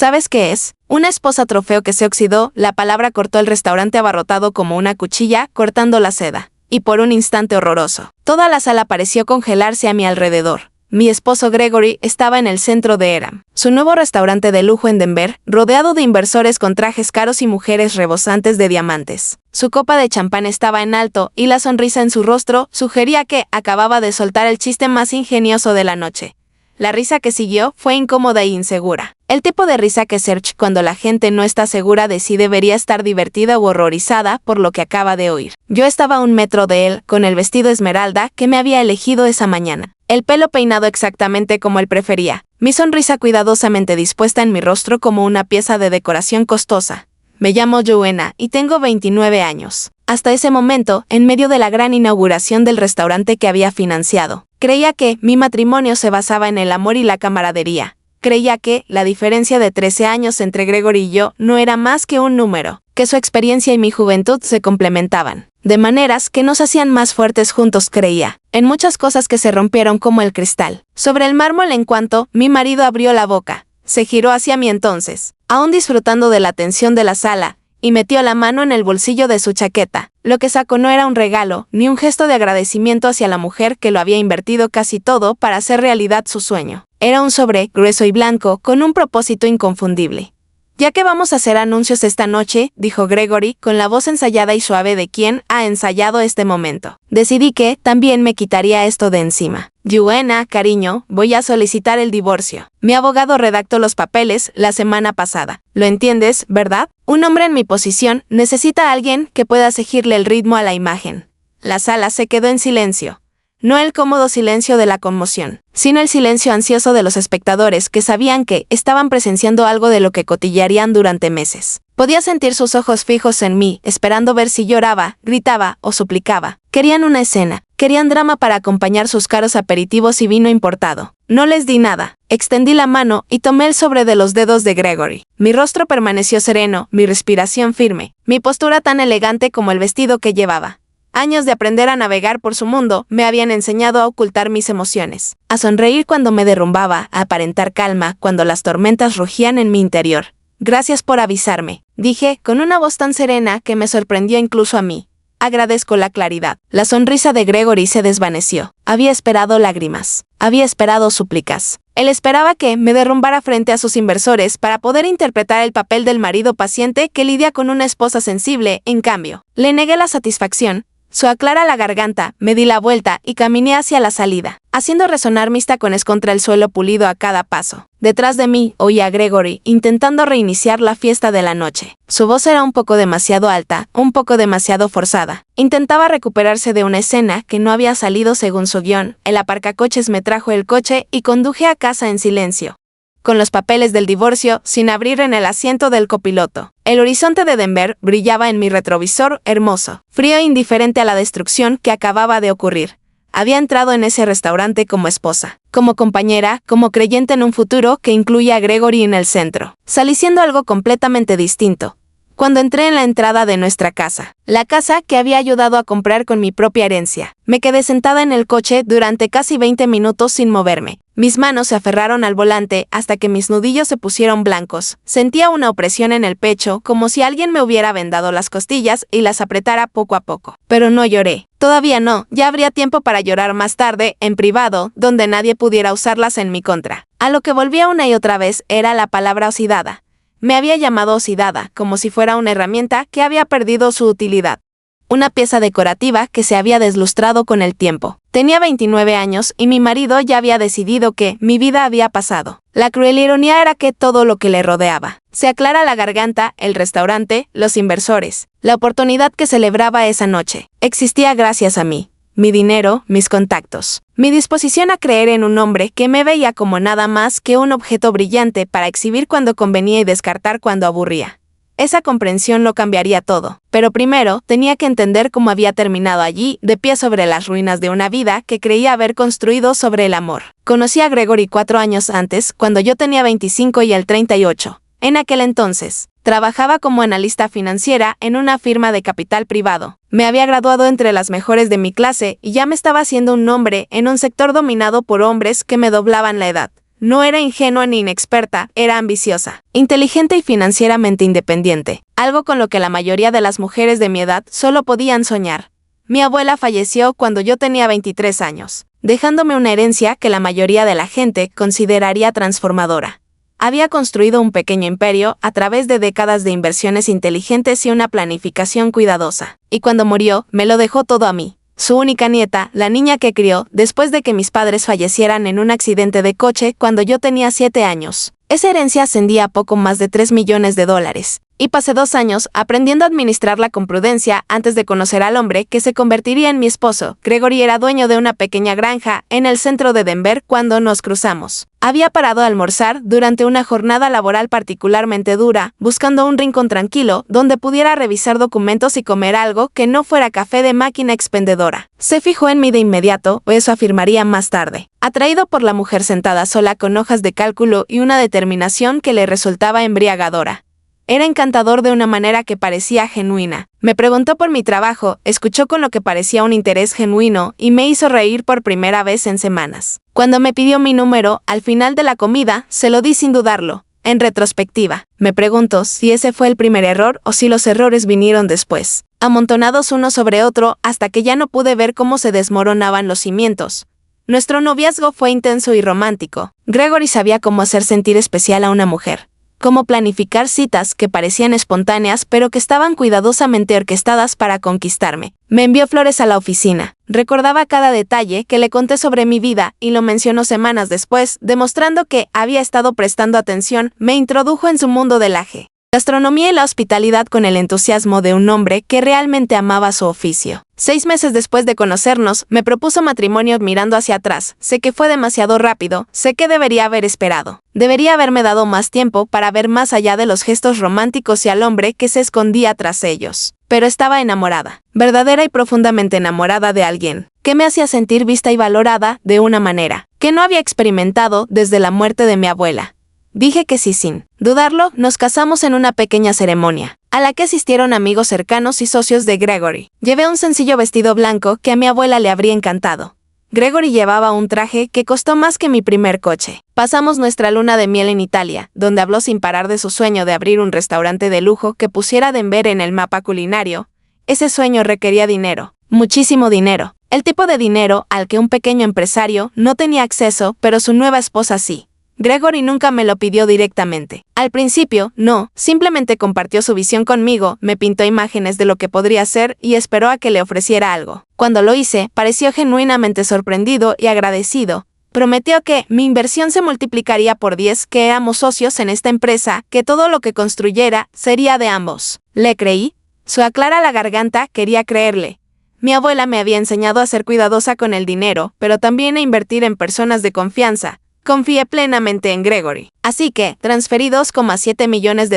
¿Sabes qué es? Una esposa trofeo que se oxidó. La palabra cortó el restaurante abarrotado como una cuchilla cortando la seda. Y por un instante horroroso, toda la sala pareció congelarse a mi alrededor. Mi esposo Gregory estaba en el centro de Eram, su nuevo restaurante de lujo en Denver, rodeado de inversores con trajes caros y mujeres rebosantes de diamantes. Su copa de champán estaba en alto y la sonrisa en su rostro sugería que acababa de soltar el chiste más ingenioso de la noche. La risa que siguió fue incómoda e insegura. El tipo de risa que Serge cuando la gente no está segura de si debería estar divertida u horrorizada por lo que acaba de oír. Yo estaba a 1 metro de él, con el vestido esmeralda que me había elegido esa mañana. El pelo peinado exactamente como él prefería. Mi sonrisa cuidadosamente dispuesta en mi rostro como una pieza de decoración costosa. Me llamo Joanna y tengo 29 años. Hasta ese momento, en medio de la gran inauguración del restaurante que había financiado, creía que mi matrimonio se basaba en el amor y la camaradería. Creía que la diferencia de 13 años entre Gregory y yo no era más que un número, que su experiencia y mi juventud se complementaban, de maneras que nos hacían más fuertes juntos. Creía en muchas cosas que se rompieron como el cristal sobre el mármol en cuanto mi marido abrió la boca. Se giró hacia mí entonces, aún disfrutando de la atención de la sala, y metió la mano en el bolsillo de su chaqueta. Lo que sacó no era un regalo, ni un gesto de agradecimiento hacia la mujer que lo había invertido casi todo para hacer realidad su sueño. Era un sobre, grueso y blanco, con un propósito inconfundible. «Ya que vamos a hacer anuncios esta noche», dijo Gregory, con la voz ensayada y suave de quien ha ensayado este momento. Decidí que también me quitaría esto de encima. «Joanna, cariño, voy a solicitar el divorcio. Mi abogado redactó los papeles la semana pasada. ¿Lo entiendes, verdad? Un hombre en mi posición necesita a alguien que pueda seguirle el ritmo a la imagen». La sala se quedó en silencio. No el cómodo silencio de la conmoción, sino el silencio ansioso de los espectadores que sabían que estaban presenciando algo de lo que cotillarían durante meses. Podía sentir sus ojos fijos en mí, esperando ver si lloraba, gritaba o suplicaba. Querían una escena, querían drama para acompañar sus caros aperitivos y vino importado. No les di nada. Extendí la mano y tomé el sobre de los dedos de Gregory. Mi rostro permaneció sereno, mi respiración firme, mi postura tan elegante como el vestido que llevaba. Años de aprender a navegar por su mundo me habían enseñado a ocultar mis emociones, a sonreír cuando me derrumbaba, a aparentar calma cuando las tormentas rugían en mi interior. «Gracias por avisarme», dije, con una voz tan serena que me sorprendió incluso a mí. «Agradezco la claridad». La sonrisa de Gregory se desvaneció. Había esperado lágrimas. Había esperado súplicas. Él esperaba que me derrumbara frente a sus inversores para poder interpretar el papel del marido paciente que lidia con una esposa sensible. En cambio, le negué la satisfacción. Su aclara la garganta, me di la vuelta y caminé hacia la salida, haciendo resonar mis tacones contra el suelo pulido a cada paso. Detrás de mí oía a Gregory intentando reiniciar la fiesta de la noche. Su voz era un poco demasiado alta, un poco demasiado forzada. Intentaba recuperarse de una escena que no había salido según su guión. El aparcacoches me trajo el coche y conduje a casa en silencio, con los papeles del divorcio sin abrir en el asiento del copiloto. El horizonte de Denver brillaba en mi retrovisor hermoso, frío e indiferente a la destrucción que acababa de ocurrir. Había entrado en ese restaurante como esposa, como compañera, como creyente en un futuro que incluye a Gregory en el centro. Salí siendo algo completamente distinto. Cuando entré en la entrada de nuestra casa, la casa que había ayudado a comprar con mi propia herencia, me quedé sentada en el coche durante casi 20 minutos sin moverme. Mis manos se aferraron al volante hasta que mis nudillos se pusieron blancos. Sentía una opresión en el pecho, como si alguien me hubiera vendado las costillas y las apretara poco a poco. Pero no lloré. Todavía no, ya habría tiempo para llorar más tarde, en privado, donde nadie pudiera usarlas en mi contra. A lo que volvía una y otra vez era la palabra oxidada. Me había llamado oxidada, como si fuera una herramienta que había perdido su utilidad. Una pieza decorativa que se había deslustrado con el tiempo. Tenía 29 años y mi marido ya había decidido que mi vida había pasado. La cruel ironía era que todo lo que le rodeaba. Se aclara la garganta, el restaurante, los inversores. La oportunidad que celebraba esa noche existía gracias a mí. Mi dinero, mis contactos, mi disposición a creer en un hombre que me veía como nada más que un objeto brillante para exhibir cuando convenía y descartar cuando aburría. Esa comprensión lo cambiaría todo, pero primero tenía que entender cómo había terminado allí, de pie sobre las ruinas de una vida que creía haber construido sobre el amor. Conocí a Gregory 4 años antes, cuando yo tenía 25 y él 38. En aquel entonces, trabajaba como analista financiera en una firma de capital privado. Me había graduado entre las mejores de mi clase y ya me estaba haciendo un nombre en un sector dominado por hombres que me doblaban la edad. No era ingenua ni inexperta, era ambiciosa, inteligente y financieramente independiente, algo con lo que la mayoría de las mujeres de mi edad solo podían soñar. Mi abuela falleció cuando yo tenía 23 años, dejándome una herencia que la mayoría de la gente consideraría transformadora. Había construido un pequeño imperio a través de décadas de inversiones inteligentes y una planificación cuidadosa, y cuando murió, me lo dejó todo a mí, su única nieta, la niña que crió después de que mis padres fallecieran en un accidente de coche cuando yo tenía 7 años. Esa herencia ascendía a poco más de $3 millones, y pasé 2 años aprendiendo a administrarla con prudencia antes de conocer al hombre que se convertiría en mi esposo. Gregory era dueño de una pequeña granja en el centro de Denver cuando nos cruzamos. Había parado a almorzar durante una jornada laboral particularmente dura, buscando un rincón tranquilo donde pudiera revisar documentos y comer algo que no fuera café de máquina expendedora. Se fijó en mí de inmediato, o eso afirmaría más tarde, atraído por la mujer sentada sola con hojas de cálculo y una determinación que le resultaba embriagadora. Era encantador de una manera que parecía genuina. Me preguntó por mi trabajo, escuchó con lo que parecía un interés genuino y me hizo reír por primera vez en semanas. Cuando me pidió mi número, al final de la comida, se lo di sin dudarlo. En retrospectiva, me pregunto si ese fue el primer error o si los errores vinieron después, amontonados uno sobre otro hasta que ya no pude ver cómo se desmoronaban los cimientos. Nuestro noviazgo fue intenso y romántico. Gregory sabía cómo hacer sentir especial a una mujer. Cómo planificar citas que parecían espontáneas pero que estaban cuidadosamente orquestadas para conquistarme. Me envió flores a la oficina. Recordaba cada detalle que le conté sobre mi vida y lo mencionó semanas después, demostrando que había estado prestando atención. Me introdujo en su mundo del aje, gastronomía y la hospitalidad con el entusiasmo de un hombre que realmente amaba su oficio. 6 meses después de conocernos, me propuso matrimonio mirando hacia atrás. Sé que fue demasiado rápido, sé que debería haber esperado. Debería haberme dado más tiempo para ver más allá de los gestos románticos y al hombre que se escondía tras ellos. Pero estaba enamorada, verdadera y profundamente enamorada de alguien, que me hacía sentir vista y valorada de una manera que no había experimentado desde la muerte de mi abuela. Dije que sí sin dudarlo, nos casamos en una pequeña ceremonia, a la que asistieron amigos cercanos y socios de Gregory. Llevé un sencillo vestido blanco que a mi abuela le habría encantado. Gregory llevaba un traje que costó más que mi primer coche. Pasamos nuestra luna de miel en Italia, donde habló sin parar de su sueño de abrir un restaurante de lujo que pusiera Denver en el mapa culinario. Ese sueño requería dinero, muchísimo dinero. El tipo de dinero al que un pequeño empresario no tenía acceso, pero su nueva esposa sí. Gregory nunca me lo pidió directamente. Al principio, no, simplemente compartió su visión conmigo, me pintó imágenes de lo que podría ser y esperó a que le ofreciera algo. Cuando lo hice, pareció genuinamente sorprendido y agradecido. Prometió que mi inversión se multiplicaría por 10, que éramos socios en esta empresa, que todo lo que construyera sería de ambos. ¿Le creí? Su aclara la garganta, quería creerle. Mi abuela me había enseñado a ser cuidadosa con el dinero, pero también a invertir en personas de confianza. Confié plenamente en Gregory. Así que transferí $2,7 millones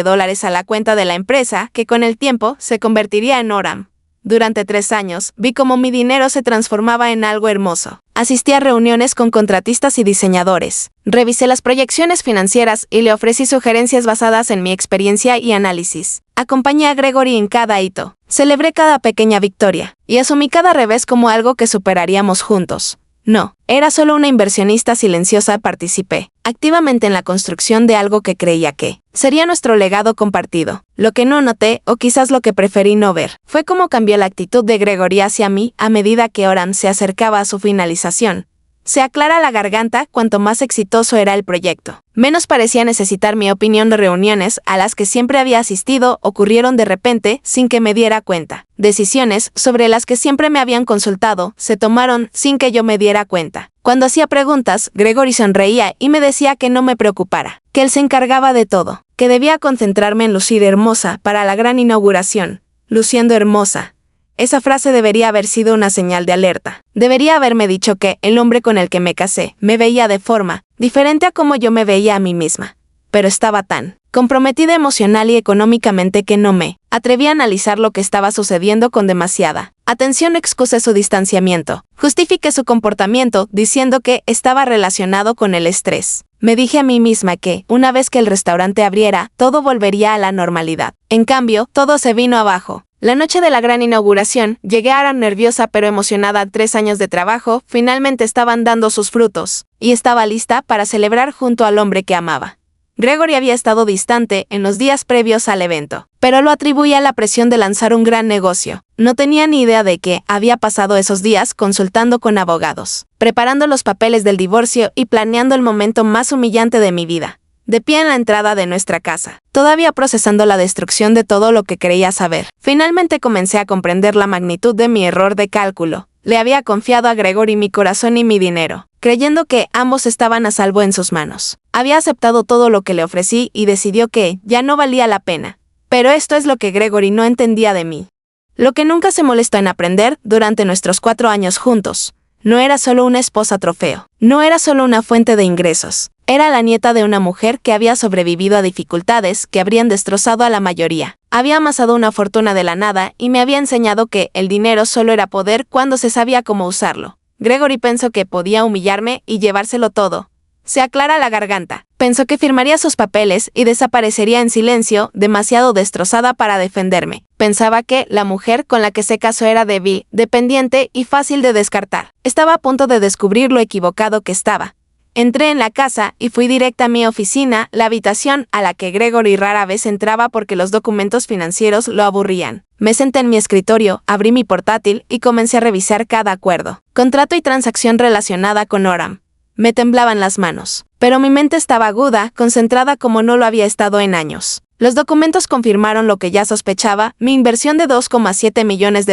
a la cuenta de la empresa, que con el tiempo se convertiría en Oram. Durante 3 años, vi cómo mi dinero se transformaba en algo hermoso. Asistí a reuniones con contratistas y diseñadores. Revisé las proyecciones financieras y le ofrecí sugerencias basadas en mi experiencia y análisis. Acompañé a Gregory en cada hito. Celebré cada pequeña victoria y asumí cada revés como algo que superaríamos juntos. No, era solo una inversionista silenciosa. Participé activamente en la construcción de algo que creía que sería nuestro legado compartido. Lo que no noté, o quizás lo que preferí no ver, fue cómo cambió la actitud de Gregory hacia mí a medida que Oram se acercaba a su finalización. Se aclara la garganta, cuanto más exitoso era el proyecto, menos parecía necesitar mi opinión. De reuniones a las que siempre había asistido ocurrieron de repente sin que me diera cuenta. Decisiones sobre las que siempre me habían consultado se tomaron sin que yo me diera cuenta. Cuando hacía preguntas, Gregory sonreía y me decía que no me preocupara, que él se encargaba de todo, que debía concentrarme en lucir hermosa para la gran inauguración. Luciendo hermosa. Esa frase debería haber sido una señal de alerta. Debería haberme dicho que el hombre con el que me casé me veía de forma diferente a como yo me veía a mí misma. Pero estaba tan comprometida emocional y económicamente que no me atreví a analizar lo que estaba sucediendo con demasiada atención. Excusé su distanciamiento. Justifiqué su comportamiento diciendo que estaba relacionado con el estrés. Me dije a mí misma que, una vez que el restaurante abriera, todo volvería a la normalidad. En cambio, todo se vino abajo. La noche de la gran inauguración, llegué a Oram nerviosa pero emocionada. 3 años de trabajo finalmente estaban dando sus frutos. y estaba lista para celebrar junto al hombre que amaba. Gregory había estado distante en los días previos al evento, pero lo atribuía a la presión de lanzar un gran negocio. No tenía ni idea de que había pasado esos días consultando con abogados, preparando los papeles del divorcio y planeando el momento más humillante de mi vida. De pie en la entrada de nuestra casa, todavía procesando la destrucción de todo lo que creía saber. Finalmente comencé a comprender la magnitud de mi error de cálculo. Le había confiado a Gregory mi corazón y mi dinero, creyendo que ambos estaban a salvo en sus manos. Había aceptado todo lo que le ofrecí y decidió que ya no valía la pena. Pero esto es lo que Gregory no entendía de mí. Lo que nunca se molestó en aprender durante nuestros 4 años juntos. No era solo una esposa trofeo, no era solo una fuente de ingresos. Era la nieta de una mujer que había sobrevivido a dificultades que habrían destrozado a la mayoría. Había amasado una fortuna de la nada y me había enseñado que el dinero solo era poder cuando se sabía cómo usarlo. Gregory pensó que podía humillarme y llevárselo todo. Se aclara la garganta. Pensó que firmaría sus papeles y desaparecería en silencio, demasiado destrozada para defenderme. Pensaba que la mujer con la que se casó era débil, dependiente y fácil de descartar. Estaba a punto de descubrir lo equivocado que estaba. Entré en la casa y fui directa a mi oficina, la habitación a la que Gregory rara vez entraba porque los documentos financieros lo aburrían. Me senté en mi escritorio, abrí mi portátil y comencé a revisar cada acuerdo, contrato y transacción relacionada con Oram. Me temblaban las manos, pero mi mente estaba aguda, concentrada como no lo había estado en años. Los documentos confirmaron lo que ya sospechaba. Mi inversión de $2,7 millones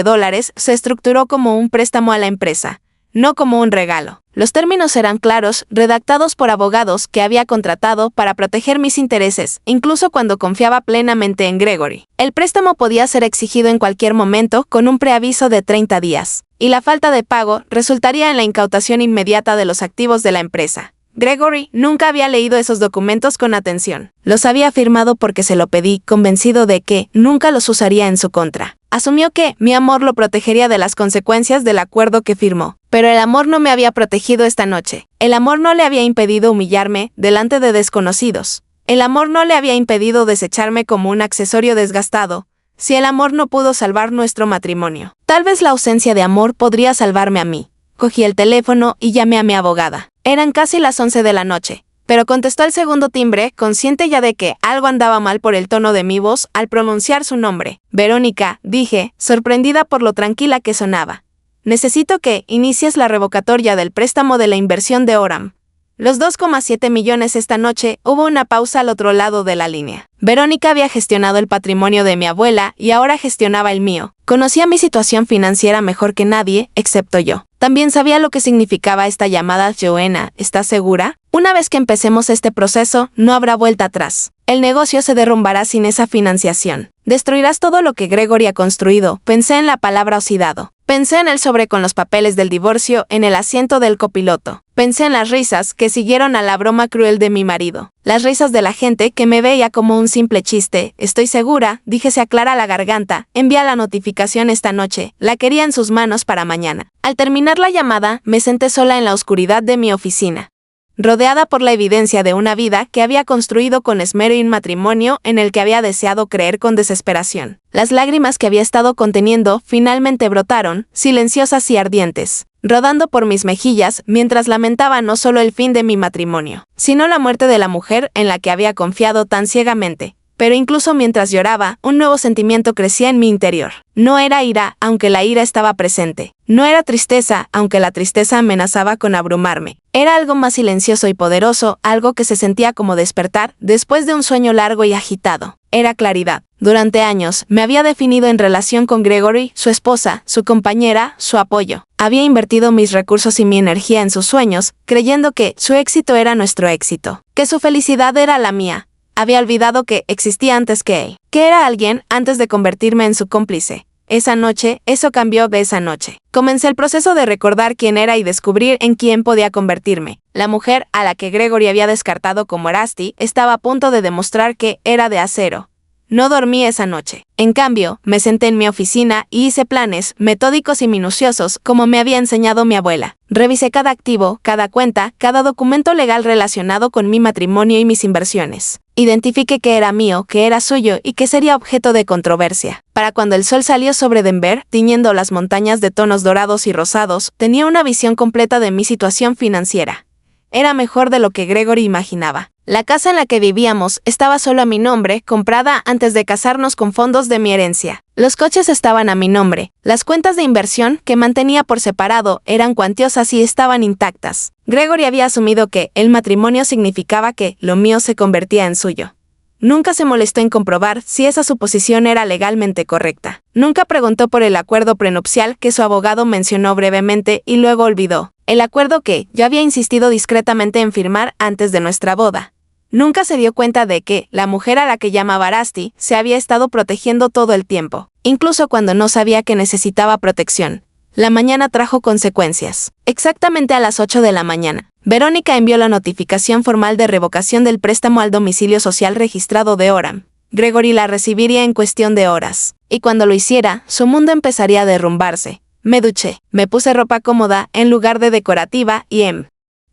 se estructuró como un préstamo a la empresa, no como un regalo. Los términos eran claros, redactados por abogados que había contratado para proteger mis intereses, incluso cuando confiaba plenamente en Gregory. El préstamo podía ser exigido en cualquier momento con un preaviso de 30 días, y la falta de pago resultaría en la incautación inmediata de los activos de la empresa. Gregory nunca había leído esos documentos con atención. Los había firmado porque se lo pedí, convencido de que nunca los usaría en su contra. Asumió que mi amor lo protegería de las consecuencias del acuerdo que firmó. Pero el amor no me había protegido esta noche. El amor no le había impedido humillarme delante de desconocidos. El amor no le había impedido desecharme como un accesorio desgastado. Si el amor no pudo salvar nuestro matrimonio, tal vez la ausencia de amor podría salvarme a mí. Cogí el teléfono y llamé a mi abogada. Eran casi las 11 de la noche, pero contestó el segundo timbre, consciente ya de que algo andaba mal por el tono de mi voz al pronunciar su nombre. Verónica, dije, sorprendida por lo tranquila que sonaba. Necesito que inicies la revocatoria del préstamo de la inversión de Oram. Los 2,7 millones esta noche. Hubo una pausa al otro lado de la línea. Verónica había gestionado el patrimonio de mi abuela y ahora gestionaba el mío. Conocía mi situación financiera mejor que nadie, excepto yo. También sabía lo que significaba esta llamada. Joanna, ¿estás segura? Una vez que empecemos este proceso, no habrá vuelta atrás. El negocio se derrumbará sin esa financiación. Destruirás todo lo que Gregory ha construido. Pensé en la palabra oxidado. Pensé en el sobre con los papeles del divorcio en el asiento del copiloto. Pensé en las risas que siguieron a la broma cruel de mi marido. Las risas de la gente que me veía como un simple chiste. Estoy segura, dije, se aclara la garganta. Envía la notificación esta noche. La quería en sus manos para mañana. Al terminar la llamada, me senté sola en la oscuridad de mi oficina, rodeada por la evidencia de una vida que había construido con esmero y un matrimonio en el que había deseado creer con desesperación. Las lágrimas que había estado conteniendo finalmente brotaron, silenciosas y ardientes, rodando por mis mejillas mientras lamentaba no solo el fin de mi matrimonio, sino la muerte de la mujer en la que había confiado tan ciegamente. Pero incluso mientras lloraba, un nuevo sentimiento crecía en mi interior. No era ira, aunque la ira estaba presente. No era tristeza, aunque la tristeza amenazaba con abrumarme. Era algo más silencioso y poderoso, algo que se sentía como despertar después de un sueño largo y agitado. Era claridad. Durante años, me había definido en relación con Gregory, su esposa, su compañera, su apoyo. Había invertido mis recursos y mi energía en sus sueños, creyendo que su éxito era nuestro éxito, que su felicidad era la mía. Había olvidado que existía antes que él, que era alguien antes de convertirme en su cómplice. Esa noche, eso cambió de esa noche. Comencé el proceso de recordar quién era y descubrir en quién podía convertirme. La mujer a la que Gregory había descartado como Rusty estaba a punto de demostrar que era de acero. No dormí esa noche. En cambio, me senté en mi oficina y hice planes metódicos y minuciosos como me había enseñado mi abuela. Revisé cada activo, cada cuenta, cada documento legal relacionado con mi matrimonio y mis inversiones. Identifiqué que era mío, que era suyo y que sería objeto de controversia. Para cuando el sol salió sobre Denver, tiñendo las montañas de tonos dorados y rosados, tenía una visión completa de mi situación financiera. era mejor de lo que Gregory imaginaba. La casa en la que vivíamos estaba solo a mi nombre, comprada antes de casarnos con fondos de mi herencia. Los coches estaban a mi nombre. Las cuentas de inversión que mantenía por separado eran cuantiosas y estaban intactas. Gregory había asumido que el matrimonio significaba que lo mío se convertía en suyo. Nunca se molestó en comprobar si esa suposición era legalmente correcta. Nunca preguntó por el acuerdo prenupcial que su abogado mencionó brevemente y luego olvidó. El acuerdo que yo había insistido discretamente en firmar antes de nuestra boda. Nunca se dio cuenta de que la mujer a la que llamaba Rusty se había estado protegiendo todo el tiempo, incluso cuando no sabía que necesitaba protección. La mañana trajo consecuencias. Exactamente a las 8 de la mañana, Verónica envió la notificación formal de revocación del préstamo al domicilio social registrado de Orem. Gregory la recibiría en cuestión de horas, y cuando lo hiciera, su mundo empezaría a derrumbarse. Me duché, me puse ropa cómoda en lugar de decorativa y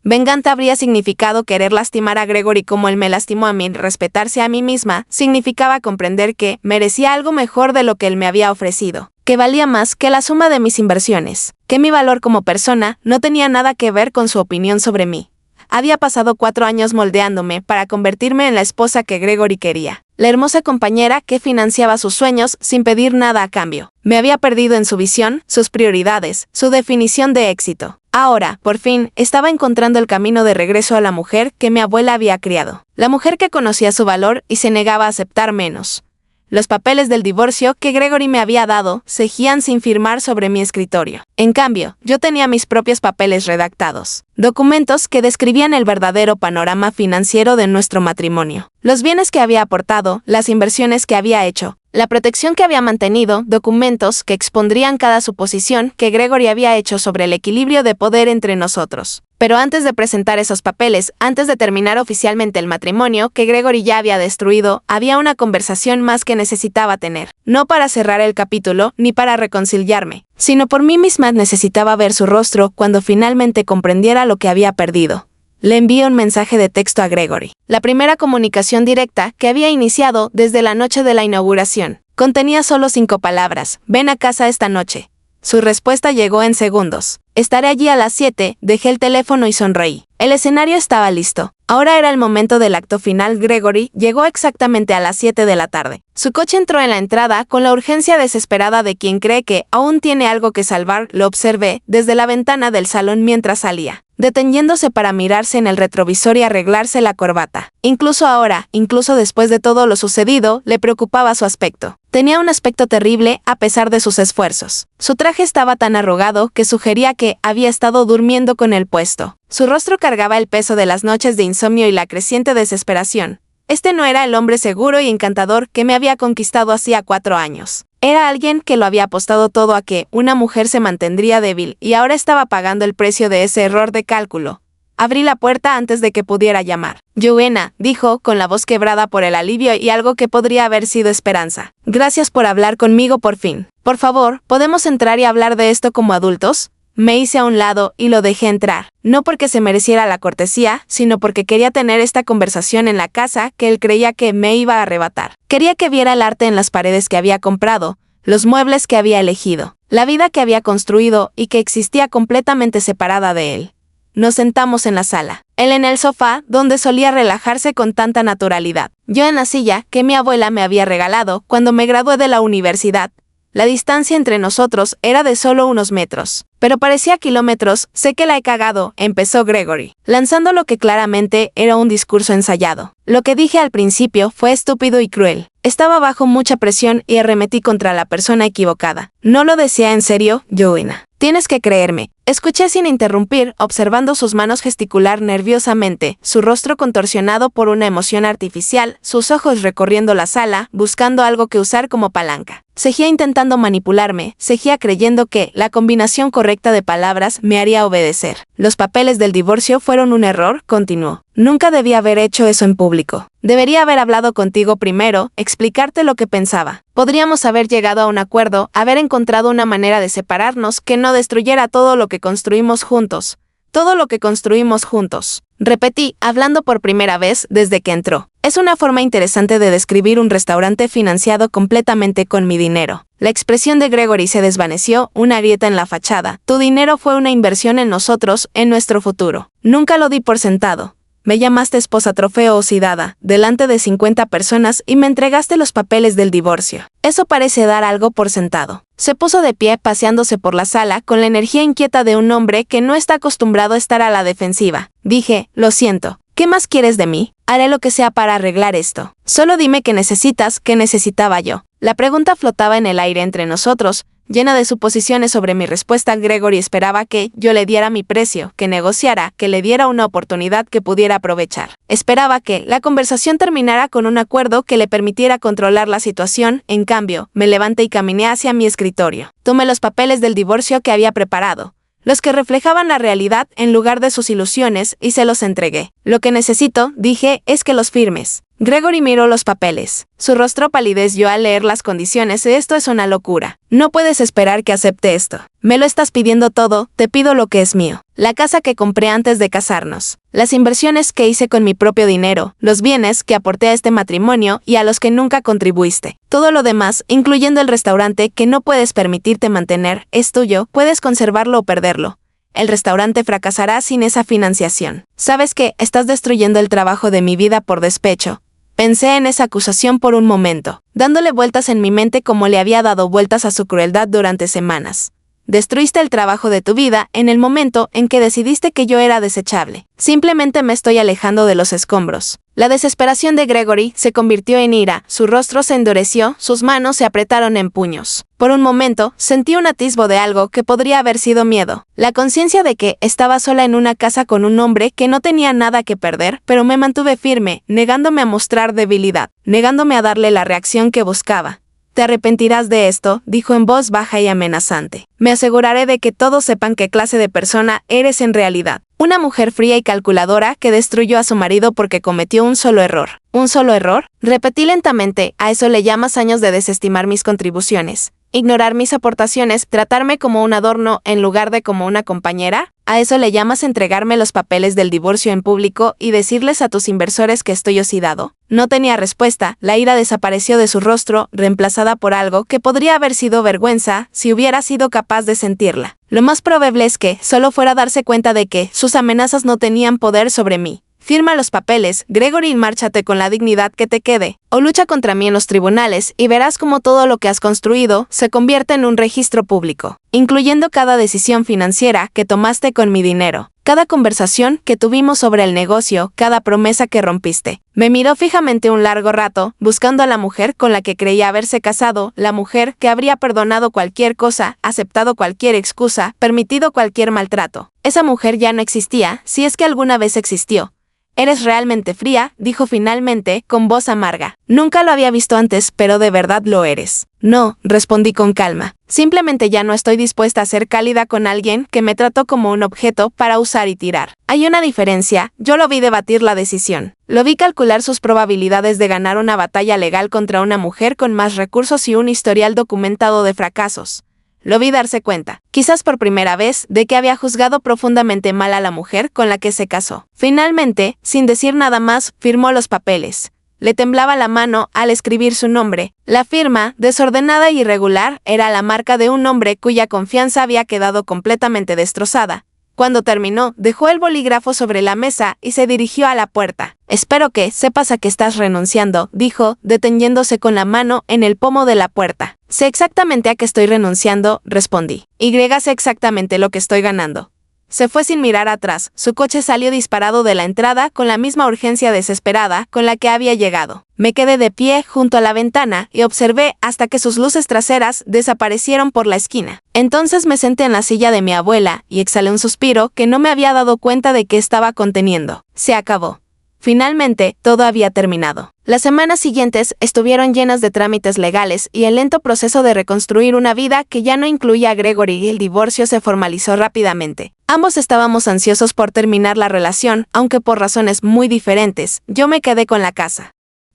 vengante habría significado querer lastimar a Gregory como él me lastimó a mí. Respetarse a mí misma significaba comprender que merecía algo mejor de lo que él me había ofrecido, que valía más que la suma de mis inversiones, que mi valor como persona no tenía nada que ver con su opinión sobre mí. Había pasado 4 años moldeándome para convertirme en la esposa que Gregory quería, la hermosa compañera que financiaba sus sueños sin pedir nada a cambio. Me había perdido en su visión, sus prioridades, su definición de éxito. Ahora, por fin, estaba encontrando el camino de regreso a la mujer que mi abuela había criado, la mujer que conocía su valor y se negaba a aceptar menos. Los papeles del divorcio que Gregory me había dado seguían sin firmar sobre mi escritorio. En cambio, yo tenía mis propios papeles redactados, documentos que describían el verdadero panorama financiero de nuestro matrimonio, los bienes que había aportado, las inversiones que había hecho, la protección que había mantenido, documentos que expondrían cada suposición que Gregory había hecho sobre el equilibrio de poder entre nosotros. Pero antes de presentar esos papeles, antes de terminar oficialmente el matrimonio que Gregory ya había destruido, había una conversación más que necesitaba tener. No para cerrar el capítulo, ni para reconciliarme, sino por mí misma necesitaba ver su rostro cuando finalmente comprendiera lo que había perdido. Le envié un mensaje de texto a Gregory. La primera comunicación directa que había iniciado desde la noche de la inauguración. Contenía solo 5 palabras. Ven a casa esta noche. Su respuesta llegó en segundos. Estaré allí a las 7, dejé el teléfono y sonreí. El escenario estaba listo. Ahora era el momento del acto final. Gregory llegó exactamente a las 7 de la tarde. Su coche entró en la entrada con la urgencia desesperada de quien cree que aún tiene algo que salvar. Lo observé desde la ventana del salón mientras salía, deteniéndose para mirarse en el retrovisor y arreglarse la corbata. Incluso ahora, incluso después de todo lo sucedido, le preocupaba su aspecto. Tenía un aspecto terrible a pesar de sus esfuerzos. Su traje estaba tan arrugado que sugería que había estado durmiendo con él puesto. Su rostro cargaba el peso de las noches de insomnio y la creciente desesperación. Este no era el hombre seguro y encantador que me había conquistado hacía 4 años. Era alguien que lo había apostado todo a que una mujer se mantendría débil y ahora estaba pagando el precio de ese error de cálculo. Abrí la puerta antes de que pudiera llamar. Joanna, dijo, con la voz quebrada por el alivio y algo que podría haber sido esperanza. Gracias por hablar conmigo por fin. Por favor, ¿podemos entrar y hablar de esto como adultos? Me hice a un lado y lo dejé entrar, no porque se mereciera la cortesía, sino porque quería tener esta conversación en la casa que él creía que me iba a arrebatar. Quería que viera el arte en las paredes que había comprado, los muebles que había elegido, la vida que había construido y que existía completamente separada de él. Nos sentamos en la sala, él en el sofá, donde solía relajarse con tanta naturalidad, yo en la silla que mi abuela me había regalado cuando me gradué de la universidad. La distancia entre nosotros era de solo unos metros, pero parecía kilómetros. Sé que la he cagado, empezó Gregory, lanzando lo que claramente era un discurso ensayado. Lo que dije al principio fue estúpido y cruel. Estaba bajo mucha presión y arremetí contra la persona equivocada. No lo decía en serio, Joanna. Tienes que creerme. Escuché sin interrumpir, observando sus manos gesticular nerviosamente, su rostro contorsionado por una emoción artificial, sus ojos recorriendo la sala, buscando algo que usar como palanca. Seguía intentando manipularme, seguía creyendo que la combinación correcta de palabras me haría obedecer. Los papeles del divorcio fueron un error, continuó. Nunca debía haber hecho eso en público. Debería haber hablado contigo primero, explicarte lo que pensaba. Podríamos haber llegado a un acuerdo, haber encontrado una manera de separarnos que no destruyera todo lo que construimos juntos. Todo lo que construimos juntos. Repetí, hablando por primera vez desde que entró. Es una forma interesante de describir un restaurante financiado completamente con mi dinero. La expresión de Gregory se desvaneció, una grieta en la fachada. Tu dinero fue una inversión en nosotros, en nuestro futuro. Nunca lo di por sentado. Me llamaste esposa trofeo oxidada, delante de 50 personas y me entregaste los papeles del divorcio. Eso parece dar algo por sentado. Se puso de pie paseándose por la sala con la energía inquieta de un hombre que no está acostumbrado a estar a la defensiva. Dije, lo siento. ¿Qué más quieres de mí? Haré lo que sea para arreglar esto. Solo dime qué necesitas, qué necesitaba yo. La pregunta flotaba en el aire entre nosotros, llena de suposiciones sobre mi respuesta. Gregory esperaba que yo le diera mi precio, que negociara, que le diera una oportunidad que pudiera aprovechar. Esperaba que la conversación terminara con un acuerdo que le permitiera controlar la situación. En cambio, me levanté y caminé hacia mi escritorio. Tomé los papeles del divorcio que había preparado, los que reflejaban la realidad en lugar de sus ilusiones, y se los entregué. Lo que necesito, dije, es que los firmes. Gregory miró los papeles. Su rostro palideció al leer las condiciones. Esto es una locura. No puedes esperar que acepte esto. Me lo estás pidiendo todo, te pido lo que es mío. La casa que compré antes de casarnos, las inversiones que hice con mi propio dinero, los bienes que aporté a este matrimonio y a los que nunca contribuiste. Todo lo demás, incluyendo el restaurante que no puedes permitirte mantener, es tuyo, puedes conservarlo o perderlo. El restaurante fracasará sin esa financiación. ¿Sabes qué? Estás destruyendo el trabajo de mi vida por despecho. Pensé en esa acusación por un momento, dándole vueltas en mi mente como le había dado vueltas a su crueldad durante semanas. Destruiste el trabajo de tu vida en el momento en que decidiste que yo era desechable. Simplemente me estoy alejando de los escombros. La desesperación de Gregory se convirtió en ira, su rostro se endureció, sus manos se apretaron en puños. Por un momento, sentí un atisbo de algo que podría haber sido miedo. La conciencia de que estaba sola en una casa con un hombre que no tenía nada que perder, pero me mantuve firme, negándome a mostrar debilidad, negándome a darle la reacción que buscaba. Te arrepentirás de esto, dijo en voz baja y amenazante. Me aseguraré de que todos sepan qué clase de persona eres en realidad. Una mujer fría y calculadora que destruyó a su marido porque cometió un solo error. ¿Un solo error? Repetí lentamente, ¿a eso le llamas años de desestimar mis contribuciones? ¿Ignorar mis aportaciones, tratarme como un adorno en lugar de como una compañera? ¿A eso le llamas entregarme los papeles del divorcio en público y decirles a tus inversores que estoy oxidado? No tenía respuesta, la ira desapareció de su rostro, reemplazada por algo que podría haber sido vergüenza si hubiera sido capaz de sentirla. Lo más probable es que solo fuera a darse cuenta de que sus amenazas no tenían poder sobre mí. Firma los papeles, Gregory, y márchate con la dignidad que te quede, o lucha contra mí en los tribunales y verás cómo todo lo que has construido se convierte en un registro público, incluyendo cada decisión financiera que tomaste con mi dinero, cada conversación que tuvimos sobre el negocio, cada promesa que rompiste. Me miró fijamente un largo rato, buscando a la mujer con la que creía haberse casado, la mujer que habría perdonado cualquier cosa, aceptado cualquier excusa, permitido cualquier maltrato. Esa mujer ya no existía, si es que alguna vez existió. Eres realmente fría, dijo finalmente, con voz amarga. Nunca lo había visto antes, pero de verdad lo eres. No, respondí con calma. Simplemente ya no estoy dispuesta a ser cálida con alguien que me trató como un objeto para usar y tirar. Hay una diferencia, yo lo vi debatir la decisión. Lo vi calcular sus probabilidades de ganar una batalla legal contra una mujer con más recursos y un historial documentado de fracasos. Lo vi darse cuenta, quizás por primera vez, de que había juzgado profundamente mal a la mujer con la que se casó. Finalmente, sin decir nada más, firmó los papeles. Le temblaba la mano al escribir su nombre. La firma, desordenada e irregular, era la marca de un hombre cuya confianza había quedado completamente destrozada. Cuando terminó, dejó el bolígrafo sobre la mesa y se dirigió a la puerta. Espero que sepas a qué estás renunciando, dijo, deteniéndose con la mano en el pomo de la puerta. Sé exactamente a qué estoy renunciando, respondí. Y sé exactamente lo que estoy ganando. Se fue sin mirar atrás, su coche salió disparado de la entrada con la misma urgencia desesperada con la que había llegado. Me quedé de pie junto a la ventana y observé hasta que sus luces traseras desaparecieron por la esquina. Entonces me senté en la silla de mi abuela y exhalé un suspiro que no me había dado cuenta de que estaba conteniendo. Se acabó. Finalmente, todo había terminado. Las semanas siguientes estuvieron llenas de trámites legales y el lento proceso de reconstruir una vida que ya no incluía a Gregory y el divorcio se formalizó rápidamente. Ambos estábamos ansiosos por terminar la relación, aunque por razones muy diferentes. Yo me quedé con la casa,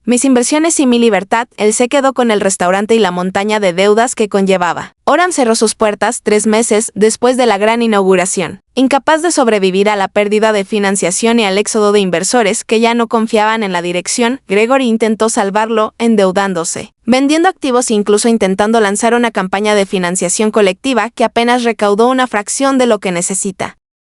mis inversiones y mi libertad. Él se quedó con el restaurante y la montaña de deudas que conllevaba. Oran cerró sus puertas 3 meses después de la gran inauguración. Incapaz de sobrevivir a la pérdida de financiación y al éxodo de inversores que ya no confiaban en la dirección, Gregory intentó salvarlo endeudándose, vendiendo activos e incluso intentando lanzar una campaña de financiación colectiva que apenas recaudó una fracción de lo que necesita.